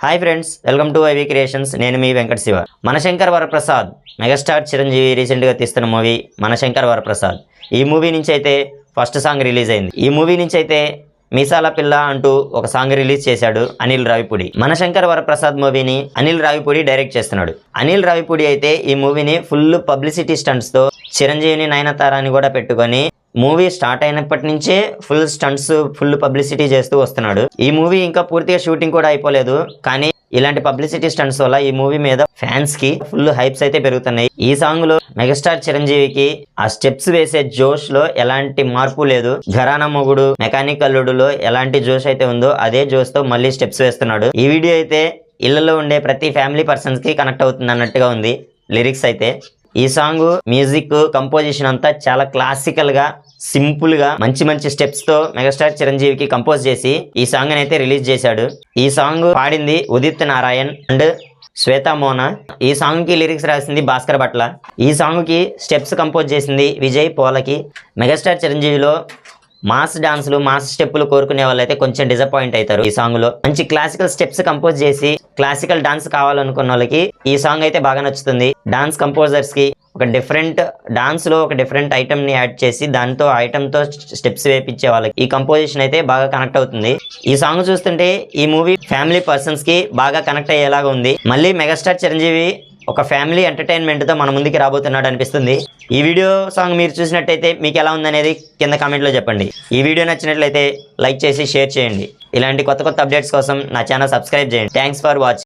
Hi friends, welcome to IV creations. నేను మీ Venkata Shiva. Manashankar Varaprasad megastar Chiranjeevi రీసెంట్గా తీస్తున్న మూవీ మనశంకర్ వరప్రసాద్. ఈ మూవీ నుంచి అయితే ఫస్ట్ సాంగ్ రిలీజ్ అయింది. ఈ మూవీ నుంచి అయితే మీసాల పిల్ల అంటూ ఒక సాంగ్ రిలీజ్ చేశాడు అనిల్ రావిపూడి. మనశంకర్ వరప్రసాద్ మూవీని అనిల్ రావిపూడి డైరెక్ట్ చేస్తున్నాడు. అనిల్ రావిపూడి అయితే ఈ మూవీని ఫుల్ పబ్లిసిటీ స్టంట్స్తో చిరంజీవిని నయనతారాని కూడా పెట్టుకొని మూవీ స్టార్ట్ అయినప్పటి నుంచే ఫుల్ స్టంట్స్ ఫుల్ పబ్లిసిటీ చేస్తూ వస్తున్నాడు. ఈ మూవీ ఇంకా పూర్తిగా షూటింగ్ కూడా అయిపోలేదు, కానీ ఇలాంటి పబ్లిసిటీ స్టంట్స్ వల్ల ఈ మూవీ మీద ఫ్యాన్స్ కి ఫుల్ హైప్స్ అయితే పెరుగుతున్నాయి. ఈ సాంగ్ లో మెగాస్టార్ చిరంజీవికి ఆ స్టెప్స్ వేసే జోష్ లో ఎలాంటి మార్పు లేదు. ఘరానా మొగుడు మెకానిక్ అల్లుడులో ఎలాంటి జోష్ అయితే ఉందో అదే జోష్ తో మళ్ళీ స్టెప్స్ వేస్తున్నాడు. ఈ వీడియో అయితే ఇళ్లలో ఉండే ప్రతి ఫ్యామిలీ పర్సన్స్ కి కనెక్ట్ అవుతుంది అన్నట్టుగా ఉంది. లిరిక్స్ అయితే ఈ సాంగ్ మ్యూజిక్ కంపోజిషన్ అంతా చాలా క్లాసికల్ గా సింపుల్ గా మంచి మంచి స్టెప్స్ తో మెగాస్టార్ చిరంజీవికి కంపోజ్ చేసి ఈ సాంగ్ అయితే రిలీజ్ చేశాడు. ఈ సాంగ్ పాడింది ఉదిత్ నారాయణ్ అండ్ శ్వేతా మోనా. ఈ సాంగ్ కి లిరిక్స్ రాసింది భాస్కర్ భట్ల. ఈ సాంగ్ కి స్టెప్స్ కంపోజ్ చేసింది విజయ్ పోలకి. మెగాస్టార్ చిరంజీవిలో మాస్ డాన్సులు మాస్ స్టెప్పులు కోరుకునే వాళ్ళైతే కొంచెం డిసప్పాయింట్ అవుతారు. ఈ సాంగ్ లో మంచి క్లాసికల్ స్టెప్స్ కంపోజ్ చేసి క్లాసికల్ డాన్స్ కావాలనుకున్న వాళ్ళకి ఈ సాంగ్ అయితే బాగా నచ్చుతుంది. డాన్స్ కంపోజర్స్ కి ఒక డిఫరెంట్ డాన్స్ లో ఒక డిఫరెంట్ ఐటమ్ ని యాడ్ చేసి దాంతో ఐటమ్ తో స్టెప్స్ వేపించే వాళ్ళకి ఈ కంపోజిషన్ అయితే బాగా కనెక్ట్ అవుతుంది. ఈ సాంగ్ చూస్తుంటే ఈ మూవీ ఫ్యామిలీ పర్సన్స్ కి బాగా కనెక్ట్ అయ్యేలాగా ఉంది. మళ్ళీ మెగాస్టార్ చిరంజీవి ఒక ఫ్యామిలీ ఎంటర్టైన్మెంట్ తో మన ముందుకి రాబోతున్నాడు అనిపిస్తుంది. ఈ వీడియో సాంగ్ మీరు చూసినట్టయితే మీకు ఎలా ఉందనేది కింద కామెంట్ లో చెప్పండి. ఈ వీడియో నచ్చినట్లయితే లైక్ చేసి షేర్ చేయండి. ఇలాంటి కొత్త కొత్త అప్డేట్స్ కోసం నా ఛానల్ సబ్స్క్రైబ్ చేయండి. Thanks for watching.